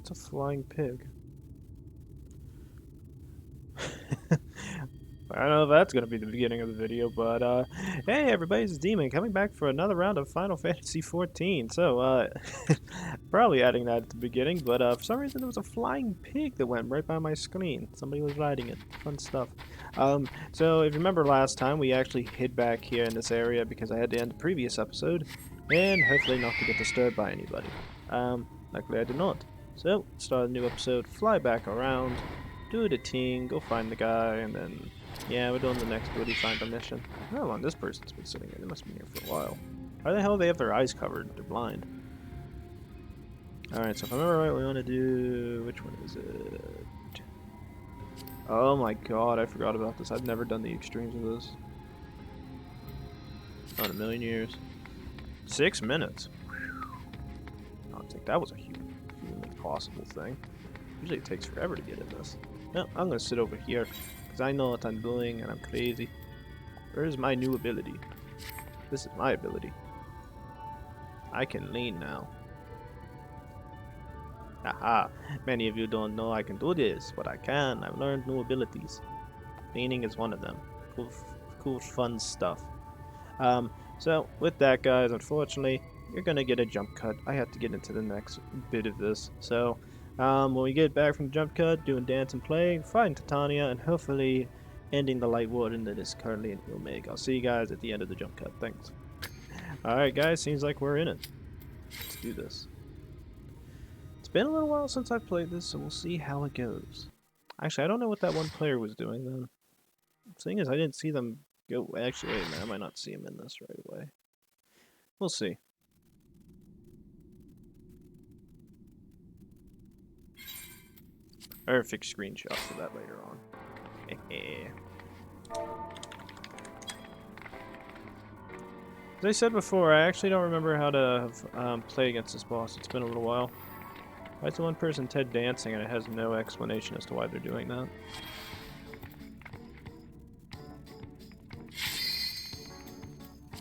It's a flying pig. I don't know if that's going to be the beginning of the video, but hey everybody, it's Demon coming back for another round of Final Fantasy XIV. So, probably adding that at the beginning, but for some reason there was a flying pig that went right by my screen. Somebody was riding it. Fun stuff. So if you remember last time, we actually hid back here in this area because I had to end the previous episode, and hopefully not to get disturbed by anybody. Luckily I did not. So, start a new episode, fly back around, do the ting, go find the guy, and then... yeah, we're doing the next booty finder mission. How long this person's been sitting here? They must be here for a while. Why the hell do they have their eyes covered? They're blind. Alright, so if I remember right, we want to do... which one is it? Oh my god, I forgot about this. I've never done the extremes of this. Not in a million years. 6 minutes. I don't think that was a humanly possible thing. Usually it takes forever to get in this. No, I'm gonna sit over here. Because I know what I'm doing and I'm crazy. Where is my new ability? This is my ability. I can lean now. Haha, many of you don't know I can do this, but I can. I've learned new abilities. Leaning is one of them. Cool fun stuff. So with that guys, unfortunately, you're gonna get a jump cut. I have to get into the next bit of this. So when we get back from the jump cut, doing dance and play, fighting Titania, and hopefully ending the Light Warden that is currently in Omega. I'll see you guys at the end of the jump cut. Thanks. Alright guys, seems like we're in it. Let's do this. It's been a little while since I've played this, so we'll see how it goes. Actually, I don't know what that one player was doing then. The thing is, I didn't see them go... actually, wait a minute, I might not see him in this right away. We'll see. Or fix screenshots for that later on. As I said before, I actually don't remember how to play against this boss. It's been a little while. Why is the one person Ted dancing and it has no explanation as to why they're doing that?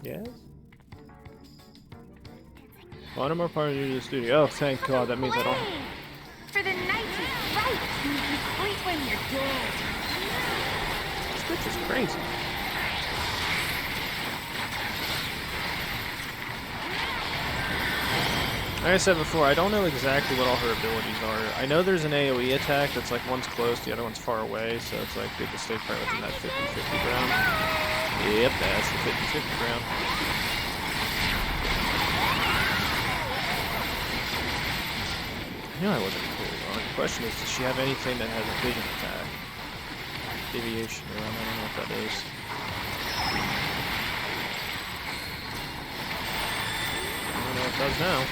Yes? One more part of the studio. Oh, thank God, that means I don't... For the night is right. You sleep when you're dead. This bitch is crazy. Like I said before, I don't know exactly what all her abilities are. I know there's an AoE attack that's like one's close, the other one's far away, so it's like they can stay right within that 50-50 ground. Yep, that's the 50-50 ground. I knew I wasn't completely wrong. The question is, does she have anything that has a vision attack? Deviation realm, I don't know what that is. I don't know what it does now.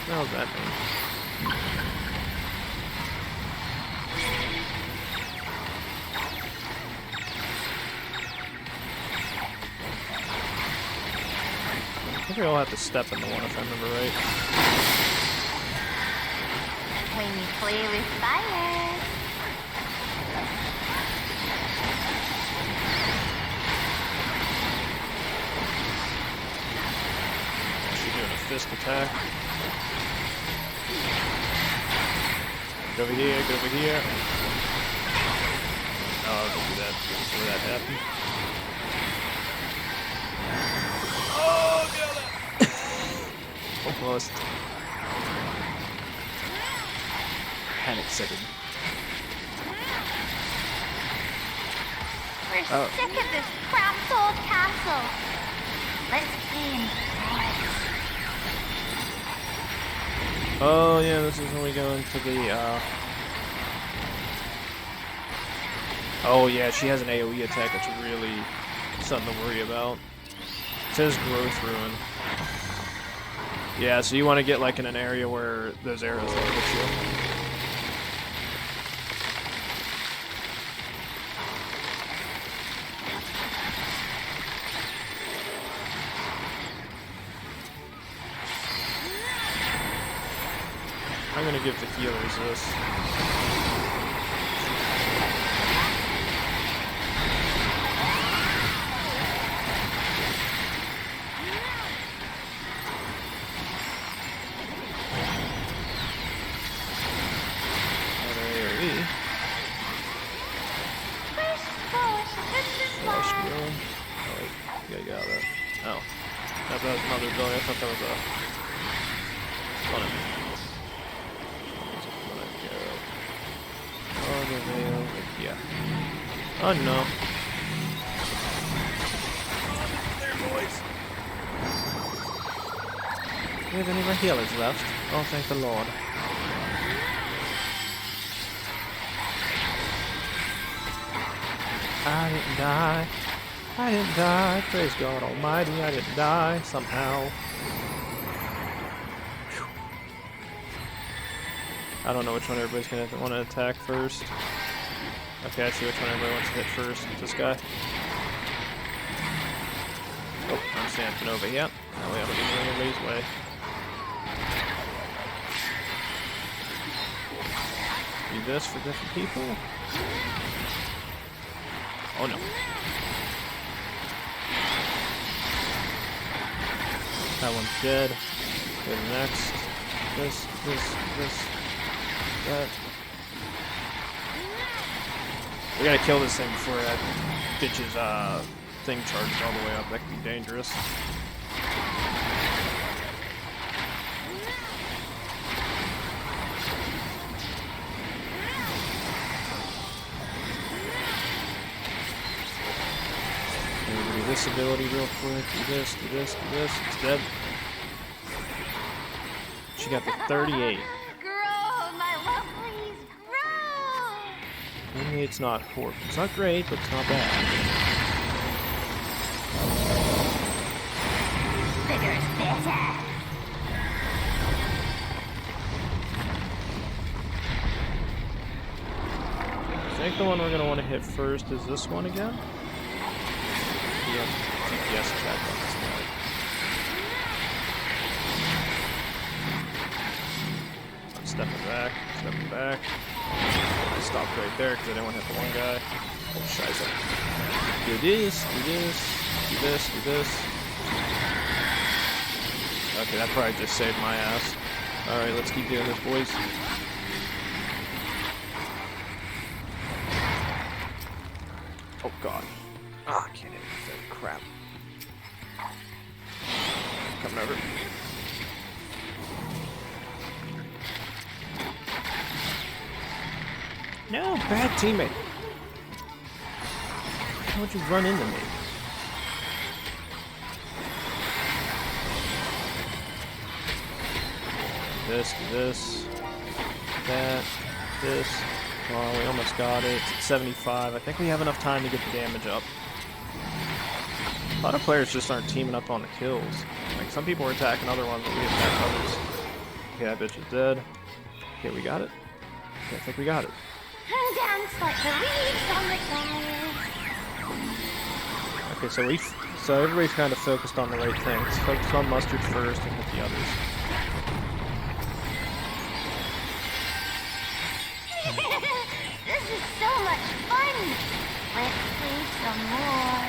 What does that mean? I think we all have to step into one if I remember right. When you play with fire. She's doing a fist attack. Get over here, get over here. Oh, don't do that. See that happen. Oh, nailed it! Almost. Panic setting. We're sick of this cramped old castle. Let's play in Paris. Oh yeah, this is when we go into the oh yeah, she has an AoE attack that's really something to worry about. It says Growth Ruin. Yeah, so you want to get like in an area where those arrows will hit you. I'm gonna give the healers this. Oh. I thought that was another ability. I thought that was a... one of them. Just gonna go... Oh, the veil. Yeah. Oh, no. There, boys. Do we have any of our healers left? Oh, thank the Lord. I didn't die. I didn't die. Praise God Almighty. I didn't die somehow. Whew. I don't know which one everybody's going to want to attack first. Okay, I see which one everybody wants to hit first. This guy. Oh, I'm stamping over here. That way I'm getting in everybody's way. Do this for different people. Oh no. That one's dead. Go to the next. This. That. We gotta kill this thing before that bitch's thing charges all the way up. That could be dangerous. Do this ability real quick. Do this. It's dead. She got the 38. Grow, my lovelies, grow! 38's not horrible. It's not great, but it's not bad. Bigger's better. I think the one we're going to want to hit first is this one again. Yeah, DPS attack on this guy. I'm stepping back. I stopped right there because I didn't want to hit the one guy. Oh, scheiße. Do this. Okay, that probably just saved my ass. Alright, let's keep doing this, boys. Oh, God. Ah, I can't hit anything. Crap. Coming over. No, bad teammate. How would you run into me? This, that, this. Well, we almost got it. It's at 75. I think we have enough time to get the damage up. A lot of players just aren't teaming up on the kills. Like, some people are attacking other ones, but we attack others. Okay, that bitch is dead. Okay, we got it. Okay, I think we got it. Dance like the leaves on the clouds. Okay, so everybody's kind of focused on the right things. Focus on mustard first and hit the others. This is so much fun. Let's play some more.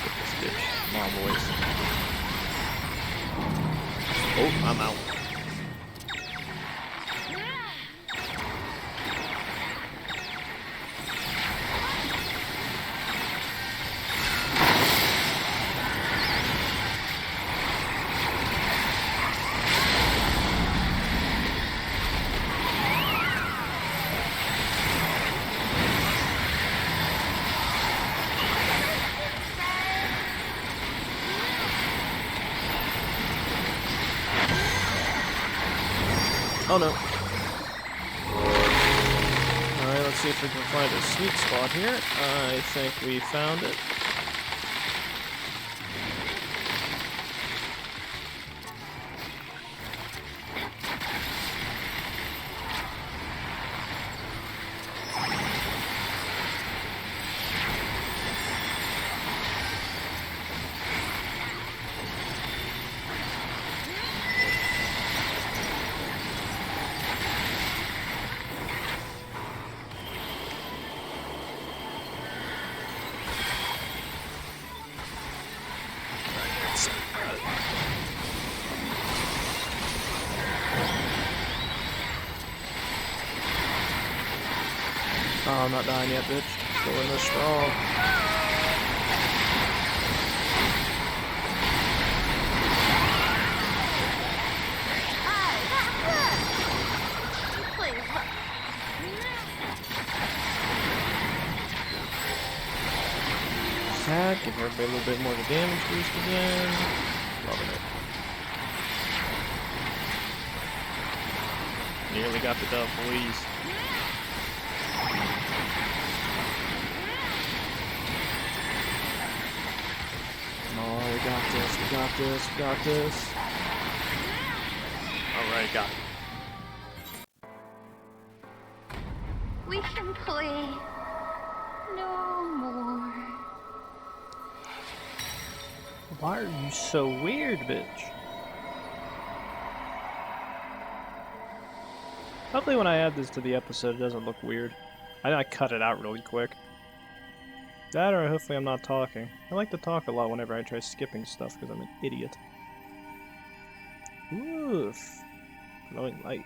Get this bitch. Come on, boys. Oh, I'm out. Oh no. Alright, let's see if we can find a sweet spot here. I think we found it. Oh, I'm not dying yet, bitch. Still in this strong. Give everybody a little bit more of a damage boost again. Loving it. Nearly got the dub, boys. Oh, we got this, we got this, we got this. Alright, got it. We can play no more. Why are you so weird, bitch? Hopefully when I add this to the episode, it doesn't look weird. I cut it out really quick. That or hopefully I'm not talking. I like to talk a lot whenever I try skipping stuff because I'm an idiot. Oof. Glowing light.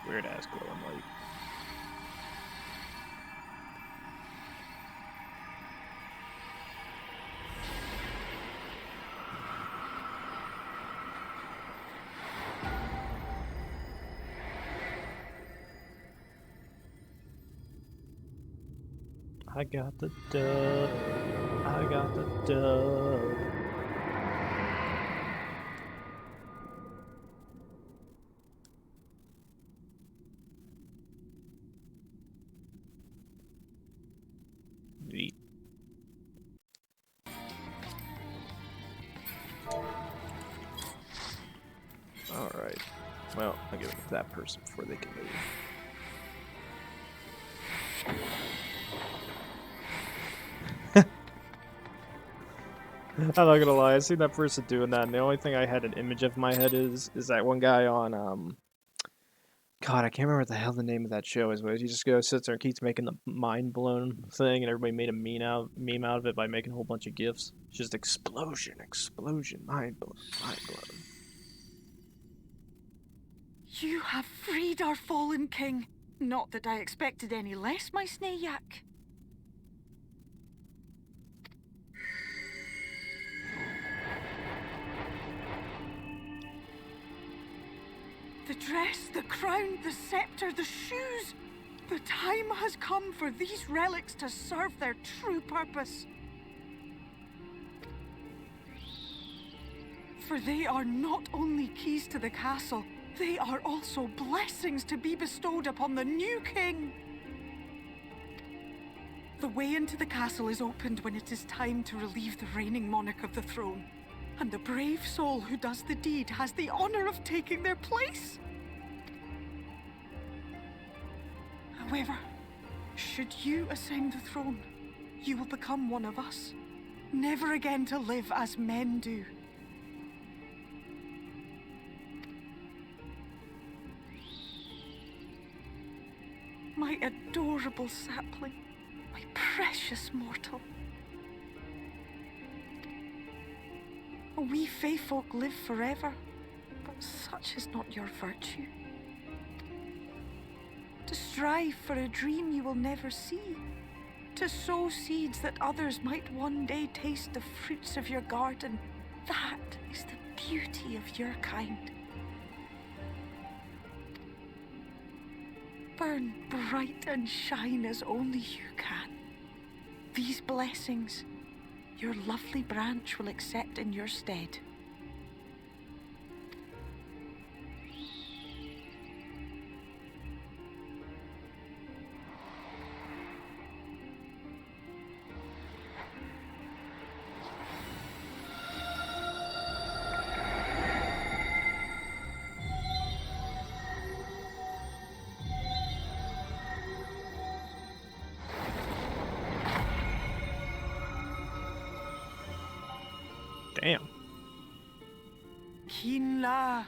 Weird ass glowing light. I got the dub. I got the dub. Neat. Alright. Well, I'll give it to that person before they can leave. I'm not gonna lie, I seen that person doing that, and the only thing I had an image of in my head is that one guy on God, I can't remember what the hell the name of that show is, but he just goes, sits there and keeps making the mind blown thing, and everybody made a meme out of it by making a whole bunch of gifs. It's just explosion, explosion, mind blown, mind blown. You have freed our fallen king. Not that I expected any less, my Snayak. The dress, the crown, the scepter, the shoes. The time has come for these relics to serve their true purpose. For they are not only keys to the castle, they are also blessings to be bestowed upon the new king. The way into the castle is opened when it is time to relieve the reigning monarch of the throne. And the brave soul who does the deed has the honor of taking their place. However, should you ascend the throne, you will become one of us, never again to live as men do. My adorable sapling, my precious mortal. We Fae folk live forever, but such is not your virtue. To strive for a dream you will never see, to sow seeds that others might one day taste the fruits of your garden, that is the beauty of your kind. Burn bright and shine as only you can. These blessings your lovely branch will accept in your stead. Damn. Kinla,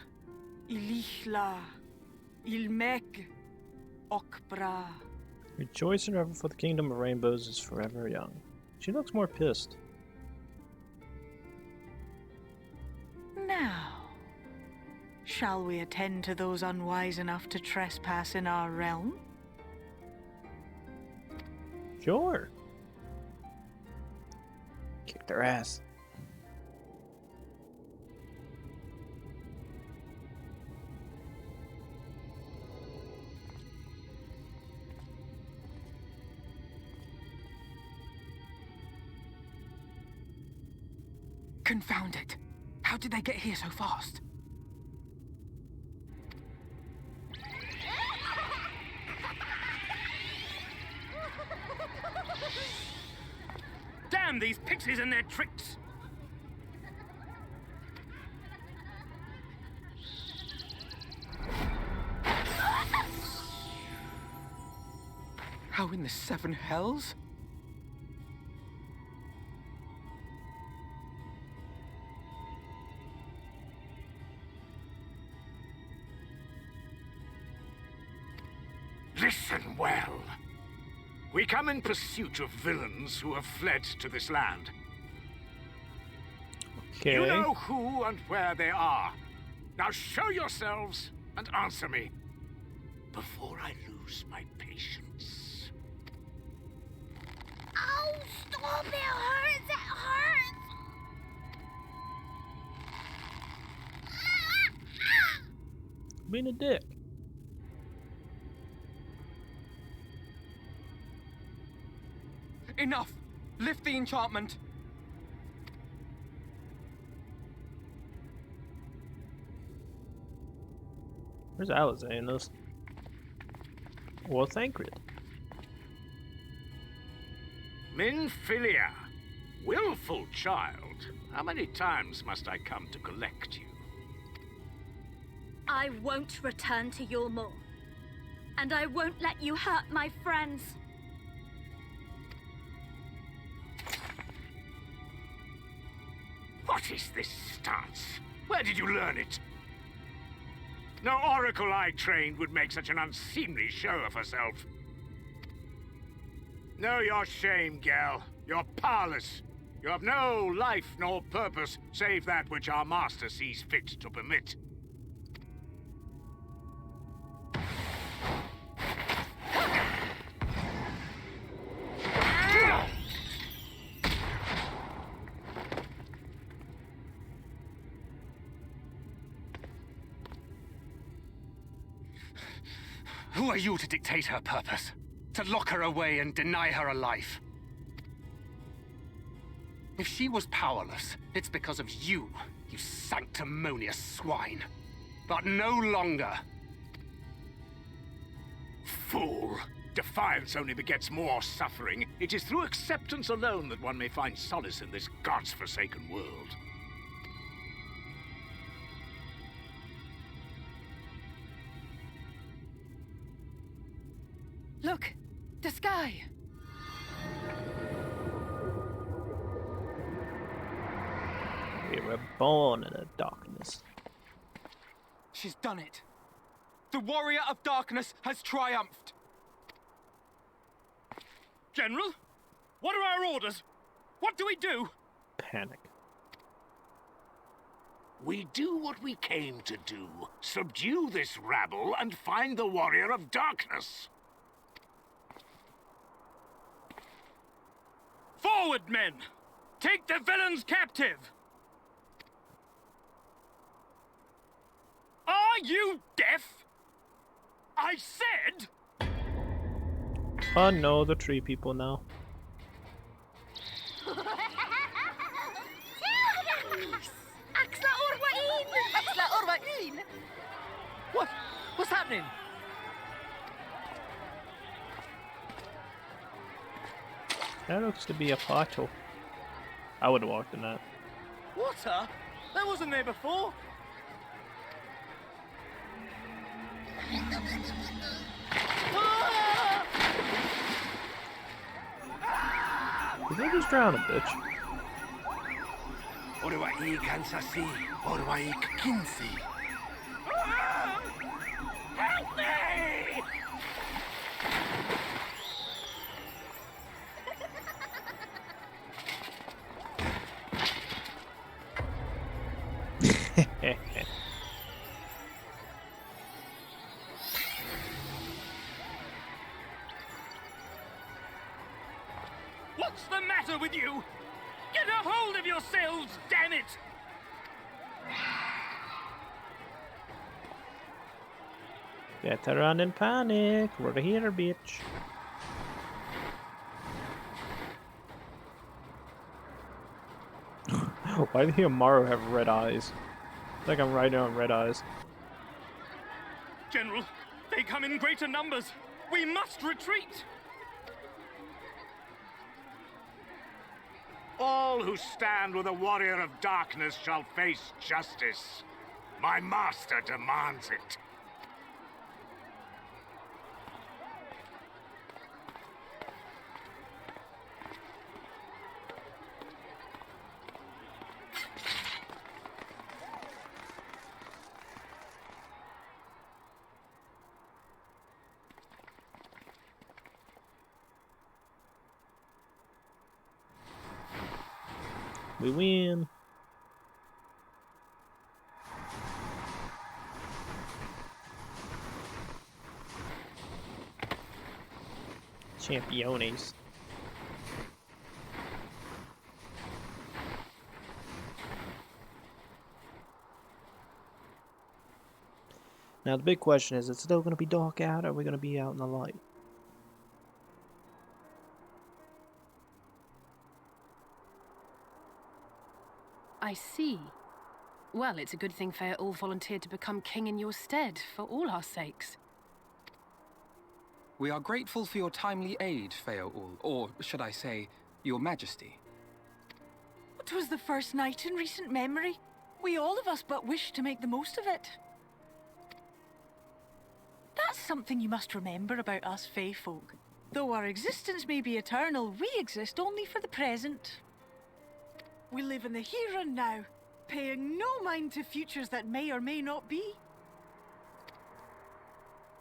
Ilichla, Ilmek, Okbra. Rejoice and revel, for the kingdom of rainbows is forever young. She looks more pissed. Now, shall we attend to those unwise enough to trespass in our realm? Sure. Kick their ass. Confound it! How did they get here so fast? Damn these pixies and their tricks! How in the seven hells? Listen well. We come in pursuit of villains who have fled to this land. Okay. You know who and where they are. Now show yourselves and answer me before I lose my patience. Oh, stop! It hurts! It hurts! Being a dick. Enough! Lift the enchantment! Where's Alexander's? Well, Thancred. Minfilia, willful child. How many times must I come to collect you? I won't return to your maw. And I won't let you hurt my friends. What is this stance? Where did you learn it? No oracle I trained would make such an unseemly show of herself. Know your shame, gal. You're powerless. You have no life nor purpose, save that which our master sees fit to permit. Who are you to dictate her purpose? To lock her away and deny her a life? If she was powerless, it's because of you, you sanctimonious swine. But no longer. Fool! Defiance only begets more suffering. It is through acceptance alone that one may find solace in this god's-forsaken world. Look! The sky! We were born in the darkness. She's done it. The warrior of darkness has triumphed. General? What are our orders? What do we do? Panic. We do what we came to do. Subdue this rabble and find the warrior of darkness. Forward, men! Take the villains captive! Are you deaf? I said... Oh no, the tree people now. What's happening? That looks to be a portal. I would have walked in that. Water? That wasn't there before. Did they just drown a bitch? Orwai kansasi, orwai kinsi. Help me! with you? Get a hold of yourselves, damn it! Better run in panic. We're here, bitch. Why do the Amaru have red eyes? It's like I'm riding on red eyes. General, they come in greater numbers. We must retreat. All who stand with a warrior of darkness shall face justice. My master demands it. We win. Championes. Now the big question is, it's still going to be dark out, or are we going to be out in the light? I see. Well, it's a good thing Feaul volunteered to become king in your stead, for all our sakes. We are grateful for your timely aid, Feaul, or should I say, your majesty. It was the first night in recent memory. We all of us but wish to make the most of it. That's something you must remember about us Fae folk. Though our existence may be eternal, we exist only for the present. We live in the here and now, paying no mind to futures that may or may not be.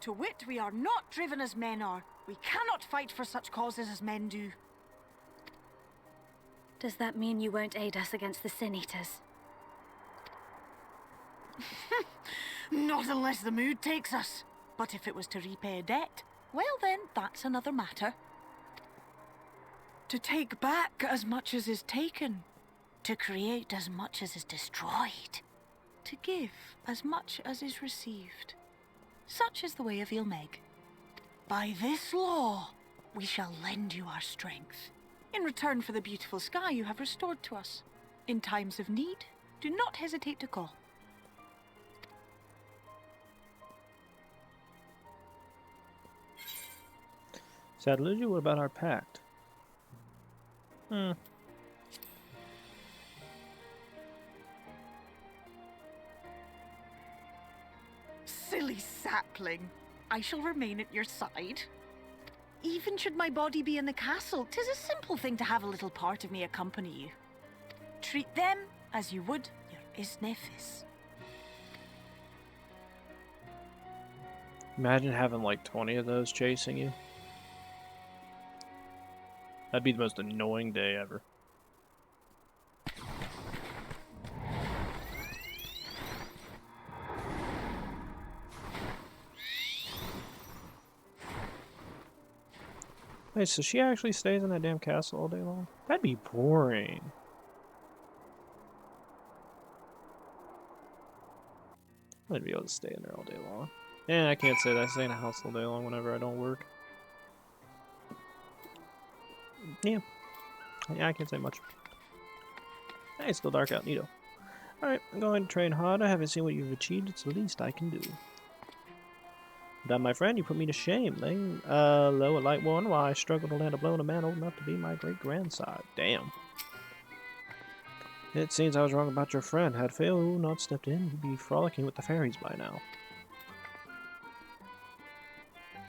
To wit, we are not driven as men are. We cannot fight for such causes as men do. Does that mean you won't aid us against the Sin Eaters? Not unless the mood takes us. But if it was to repay a debt, well then, that's another matter. To take back as much as is taken. To create as much as is destroyed. To give as much as is received. Such is the way of Ilmeg. By this law, we shall lend you our strength. In return for the beautiful sky you have restored to us. In times of need, do not hesitate to call. Sadluji, what about our pact? Silly sapling. I shall remain at your side. Even should my body be in the castle, 'tis a simple thing to have a little part of me accompany you. Treat them as you would your Isnefis. Imagine having like 20 of those chasing you. That'd be the most annoying day ever. Wait, so she actually stays in that damn castle all day long? That'd be boring. I'd be able to stay in there all day long. Yeah, I can't say that. I stay in a house all day long whenever I don't work. Yeah. Yeah, I can't say much. Hey, it's still dark out, neato. Alright, I'm going to train hard. I haven't seen what you've achieved. It's the least I can do. That, my friend, you put me to shame. Laying low a light one while I struggle to land a blow on a man old enough to be my great-grandsire. Damn. It seems I was wrong about your friend. Had Feaul not stepped in, he'd be frolicking with the fairies by now.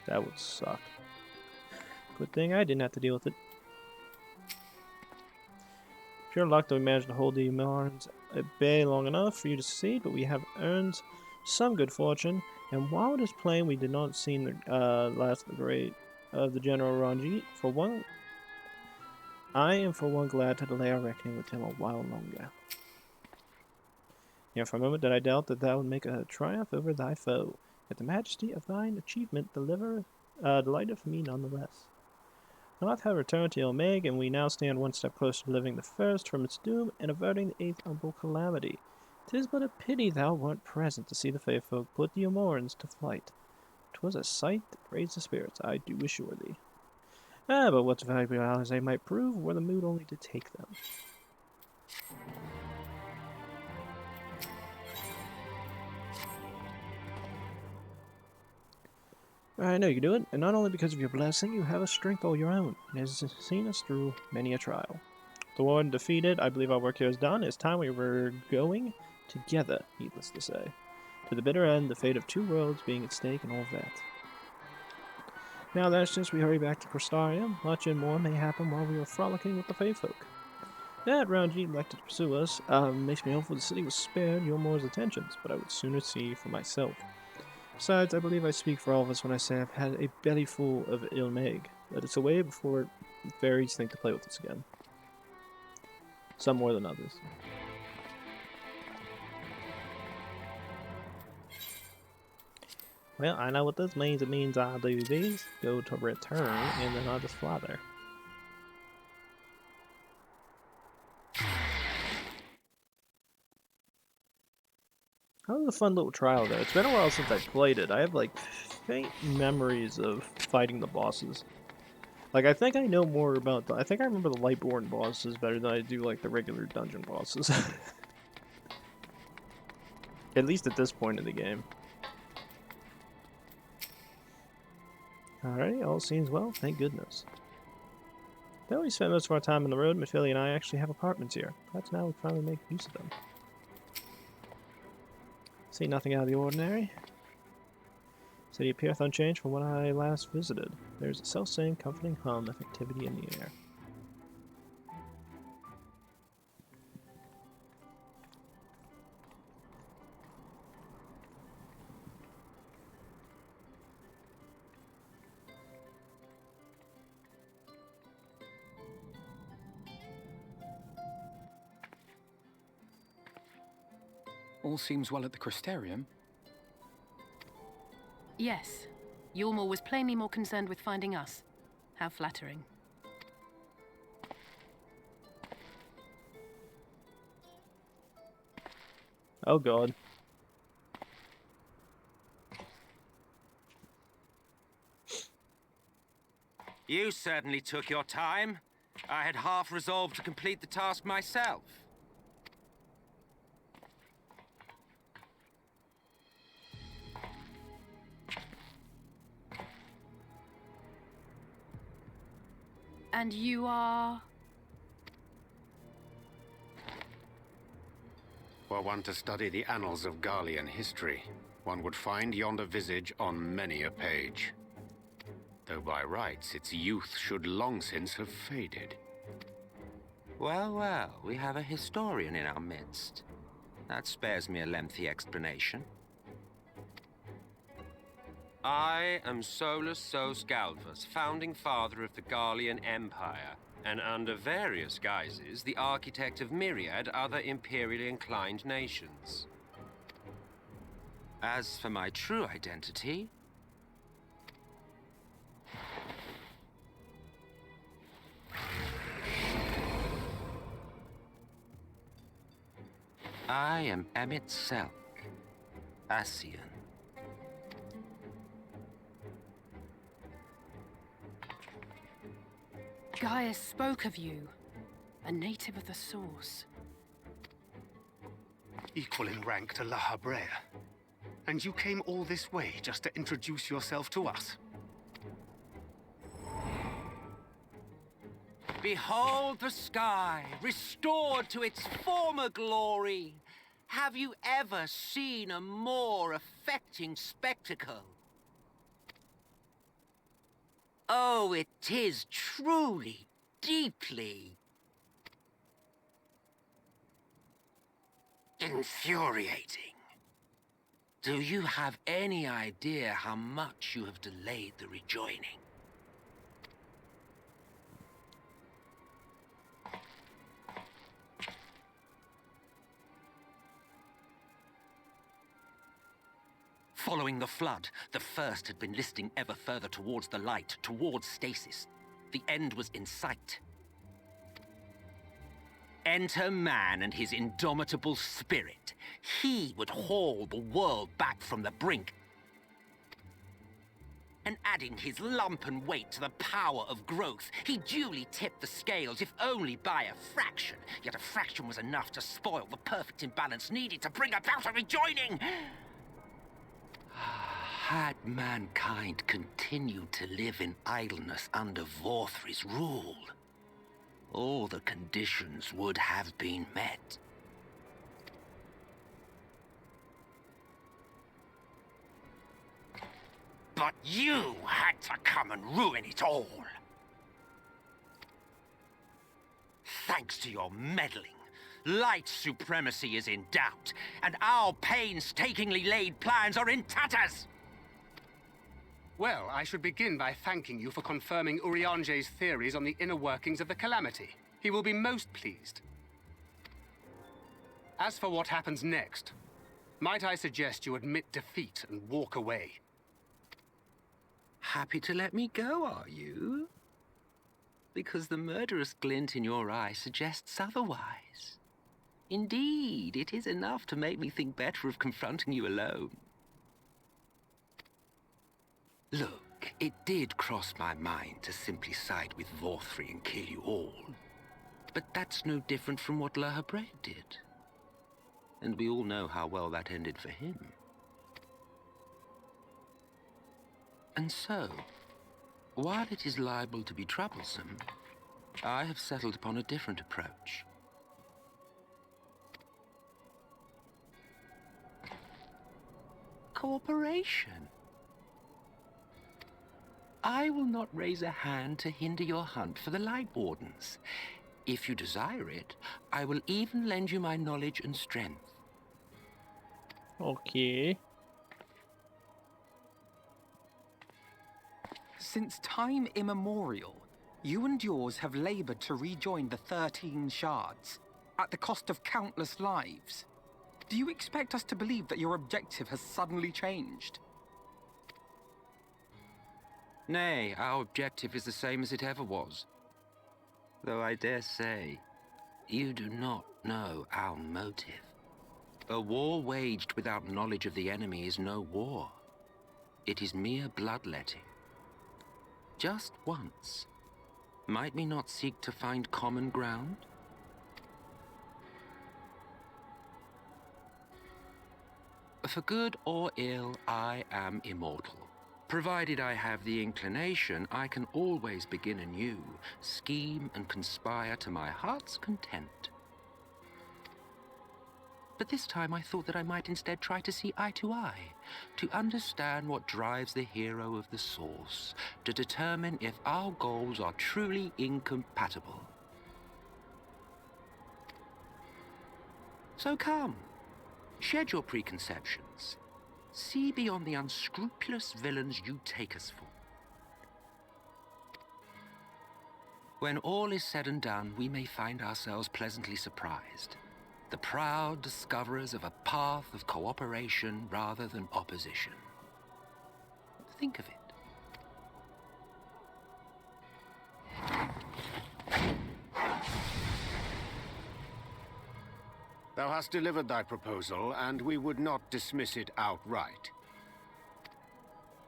That would suck. Good thing I didn't have to deal with it. Pure luck that we managed to hold the Eorzeans at bay long enough for you to succeed, but we have earned some good fortune. And while it is plain we did not see the last of the great of the General Ranjit, I am for one glad to delay our reckoning with him a while longer. Yet for a moment did I doubt that thou would make a triumph over thy foe, yet the majesty of thine achievement delighteth me nonetheless. North had returned to Ilmeg, and we now stand one step closer to living the first from its doom and averting the Eighth Umbral Calamity. 'Tis but a pity thou weren't present to see the fair folk put the Eorzeans to flight. 'Twas a sight that raised the spirits, I do assure thee. But what valuable allies they might prove, were the mood only to take them. I know you can do it, and not only because of your blessing, you have a strength all your own, and has seen us through many a trial. The warden defeated, I believe our work here is done. It's time we were going together, needless to say. To the bitter end, the fate of two worlds being at stake and all that. Now that's just we hurry back to Crystarium. Much and more may happen while we are frolicking with the Fae folk. That Roundjeet elected to pursue us makes me hopeful the city was spared Eorzeans' attentions, but I would sooner see for myself. Besides, I believe I speak for all of us when I say I've had a belly full of Ilmeg. Let us away before fairies think to play with us again. Some more than others. Well, I know what this means. It means I do this, go to return, and then I'll just fly there. That was a fun little trial, though. It's been a while since I played it. I have, like, faint memories of fighting the bosses. Like, I think I know more about I think I remember the Lightborn bosses better than I do, like, the regular dungeon bosses. At least at this point in the game. Alrighty, all seems well, thank goodness. Though we spent most of our time on the road, Mephilia and I actually have apartments here. Perhaps now we finally make use of them. See nothing out of the ordinary. City appeareth unchanged from when I last visited. There's a self-same comforting hum of activity in the air. All seems well at the Crystarium. Yes. Eorzean was plainly more concerned with finding us. How flattering. Oh god. You certainly took your time. I had half resolved to complete the task myself. And you are... Were one to study the annals of Garlean history, one would find yonder visage on many a page. Though by rights its youth should long since have faded. Well, well, we have a historian in our midst. That spares me a lengthy explanation. I am Solus Sos Galvus, founding father of the Garlean Empire, and under various guises, the architect of myriad other imperially inclined nations. As for my true identity, I am Emmett Selk, Ascian. Gaius spoke of you, a native of the Source. Equal in rank to La Habrea. And you came all this way just to introduce yourself to us? Behold the sky, restored to its former glory. Have you ever seen a more affecting spectacle? Oh, it is truly, deeply infuriating. Do you have any idea how much you have delayed the rejoining? Following the flood, the First had been listing ever further towards the light, towards stasis. the end was in sight. Enter man and his indomitable spirit. He would haul the world back from the brink. And adding his lumpen weight to the power of growth, he duly tipped the scales, if only by a fraction. Yet a fraction was enough to spoil the perfect imbalance needed to bring about a rejoining. Had mankind continued to live in idleness under Vorthri's rule, all the conditions would have been met. But you had to come and ruin it all. Thanks to your meddling, light supremacy is in doubt, and our painstakingly laid plans are in tatters! Well, I should begin by thanking you for confirming Urianger's theories on the inner workings of the Calamity. He will be most pleased. As for what happens next, might I suggest you admit defeat and walk away? Happy to let me go, are you? Because the murderous glint in your eye suggests otherwise. Indeed, it is enough to make me think better of confronting you alone. Look, it did cross my mind to simply side with Vorthri and kill you all. But that's no different from what La Habrea did. And we all know how well that ended for him. And so, while it is liable to be troublesome, I have settled upon a different approach. Cooperation. I will not raise a hand to hinder your hunt for the Light Wardens. If you desire it, I will even lend you my knowledge and strength. Okay. Since time immemorial, you and yours have labored to rejoin the 13 shards, at the cost of countless lives. Do you expect us to believe that your objective has suddenly changed? Nay, our objective is the same as it ever was. Though I dare say, you do not know our motive. A war waged without knowledge of the enemy is no war. It is mere bloodletting. Just once, might we not seek to find common ground? For good or ill, I am immortal. Provided I have the inclination, I can always begin anew, scheme and conspire to my heart's content. But this time I thought that I might instead try to see eye to eye, to understand what drives the hero of the source, to determine if our goals are truly incompatible. So come, shed your preconceptions. See beyond the unscrupulous villains you take us for. When all is said and done, we may find ourselves pleasantly surprised. The proud discoverers of a path of cooperation rather than opposition. Think of it. Thou hast delivered thy proposal, and we would not dismiss it outright.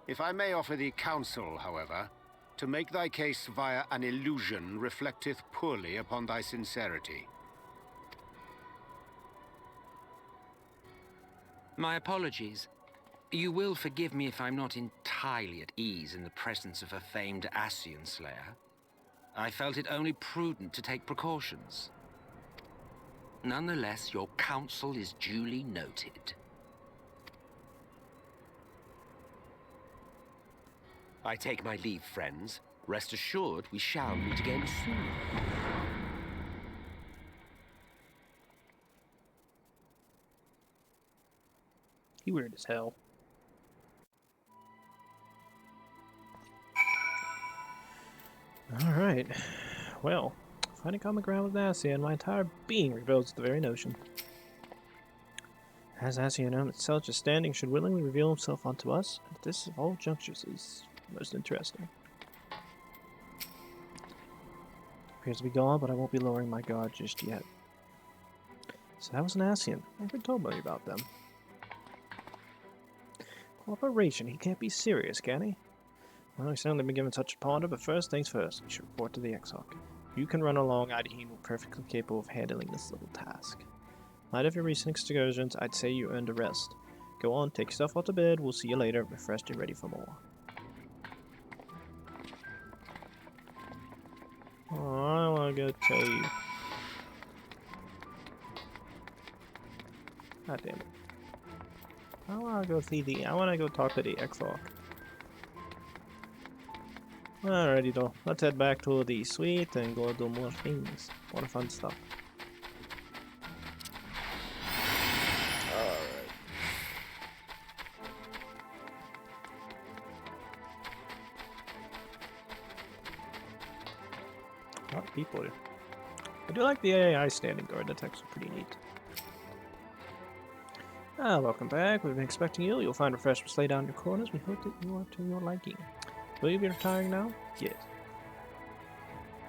If I may offer thee counsel, however, to make thy case via an illusion reflecteth poorly upon thy sincerity. My apologies. You will forgive me if I'm not entirely at ease in the presence of a famed Ascian slayer. I felt it only prudent to take precautions. Nonetheless, your counsel is duly noted. I take my leave, friends. Rest assured, we shall meet again soon. He weird as hell. Alright. Well, finding common ground with Ascian, my entire being rebels at the very notion. As Ascian itself just standing should willingly reveal himself unto us, and this of all junctures is most interesting. appears to be gone, but I won't be lowering my guard just yet. So that was an Ascian. I never told me about them. Cooperation? He can't be serious, can he? Well, he's certainly been given such a ponder, but first things first, we should report to the Exarch. If you can run along, Hydaelyn will be perfectly capable of handling this little task. In light of your recent excursions, I'd say you earned a rest. Go on, take yourself out to bed, we'll see you later, refreshed and ready for more. Oh, I want to go tell you. God damn it. I want to go see I want to go talk to the Exarch. Alrighty though, let's head back to the suite and go do more things. More fun stuff. Alright. A lot of people here. I do like the AI standing guard, that's actually pretty neat. Welcome back. We've been expecting you. You'll find refreshments laid out in your corners. We hope that you are to your liking. Will you be retiring now? Yes.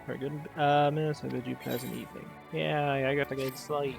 Very good. Miss, I bid you a pleasant evening. Yeah, I got to get to sleep.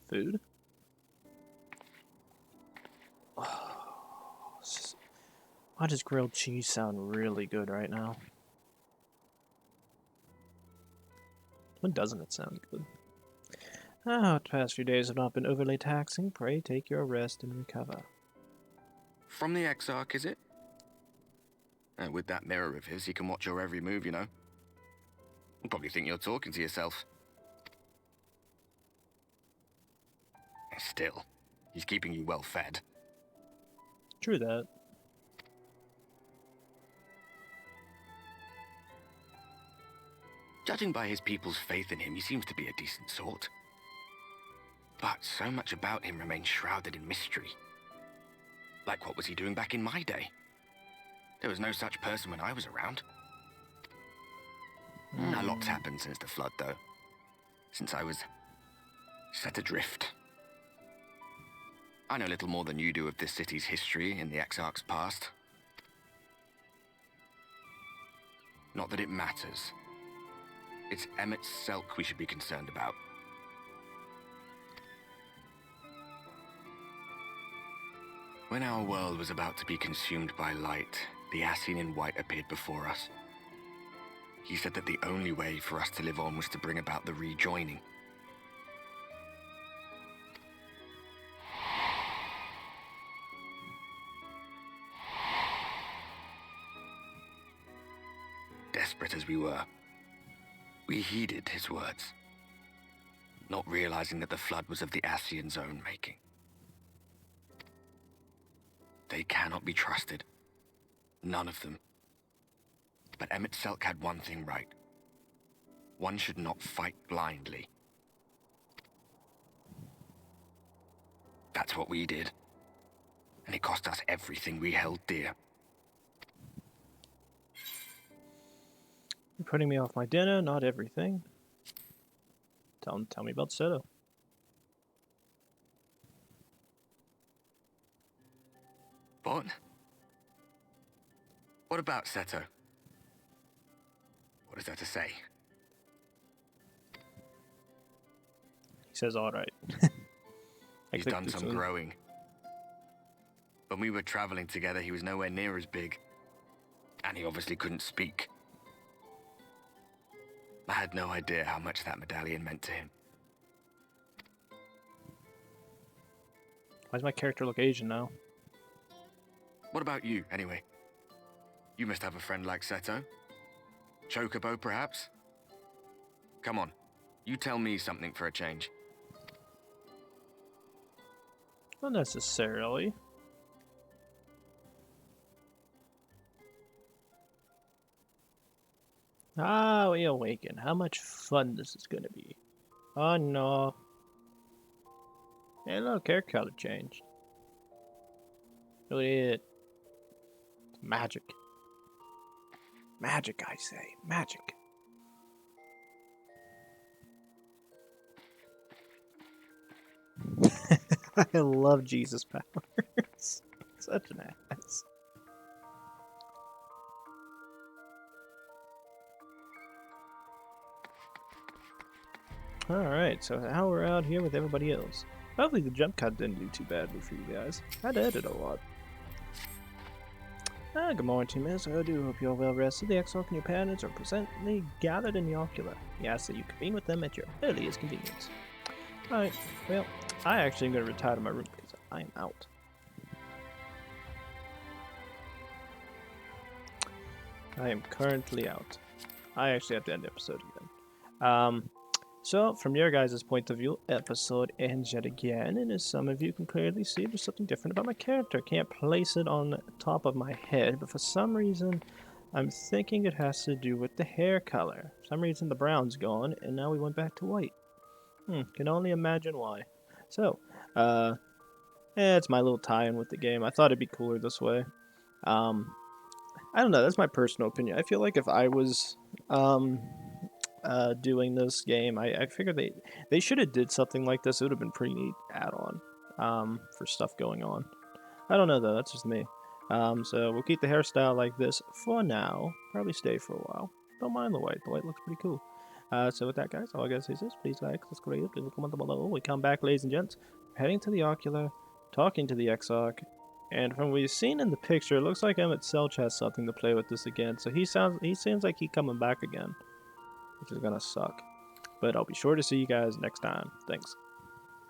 Food? Oh, why does grilled cheese sound really good right now? When doesn't it sound good? The past few days have not been overly taxing. Pray take your rest and recover. From the Exarch, is it? With that mirror of his, he can watch your every move, you know. You'll probably think you're talking to yourself. Still, he's keeping you well fed. True that. Judging by his people's faith in him, he seems to be a decent sort. But so much about him remains shrouded in mystery. Like, what was he doing back in my day? There was no such person when I was around. A lot's happened since the flood, though. Since I was set adrift. I know little more than you do of this city's history in the Exarch's past. Not that it matters. It's Emmett Selk we should be concerned about. When our world was about to be consumed by light, the Ascian in white appeared before us. He said that the only way for us to live on was to bring about the rejoining. Desperate as we were, we heeded his words, not realizing that the flood was of the Ascians' own making. They cannot be trusted. None of them. But Emmett Selk had one thing right. One should not fight blindly. That's what we did. And it cost us everything we held dear. You're putting me off my dinner, not everything. Tell me about Seto. What? What about Seto? What is there to say? He says, alright. He's done some growing. When we were traveling together, he was nowhere near as big. And he obviously couldn't speak. I had no idea how much that medallion meant to him. Why does my character look Asian now? What about you, anyway? You must have a friend like Seto. Chocobo, perhaps? Come on, you tell me something for a change. Not necessarily. We awaken. How much fun this is going to be. Oh no. And look, hair color changed. Look at it. Magic. Magic, I say. Magic. I love Jesus powers. Such an ass. Alright, so now we're out here with everybody else. Hopefully the jump cut didn't do too badly for you guys. I had to edit a lot. Good morning, team. I do hope you're well rested. The Exarch and your parents are presently gathered in the ocular. We ask that you convene with them at your earliest convenience. Alright, well, I actually am going to retire to my room because I am out. I am currently out. I actually have to end the episode again. So, from your guys' point of view, episode ends yet again, and as some of you can clearly see, there's something different about my character. Can't place it on top of my head, but for some reason, I'm thinking it has to do with the hair color. For some reason, the brown's gone, and now we went back to white. Can only imagine why. So, it's my little tie-in with the game. I thought it'd be cooler this way. I don't know, that's my personal opinion. I feel like if I was, doing this game, I figured they should have did something like this. It would have been pretty neat add-on, for stuff going on. I don't know though, that's just me. So we'll keep the hairstyle like this for now. Probably stay for a while. Don't mind the white. The white looks pretty cool. So with that, guys, all I gotta say is this. Please like, subscribe, leave a comment below. We come back, ladies and gents, heading to the ocular, talking to the Exarch, and from what we've seen in the picture, it looks like Emmett Selch has something to play with this again. So he seems like he's coming back again, which is gonna suck. But I'll be sure to see you guys next time. Thanks.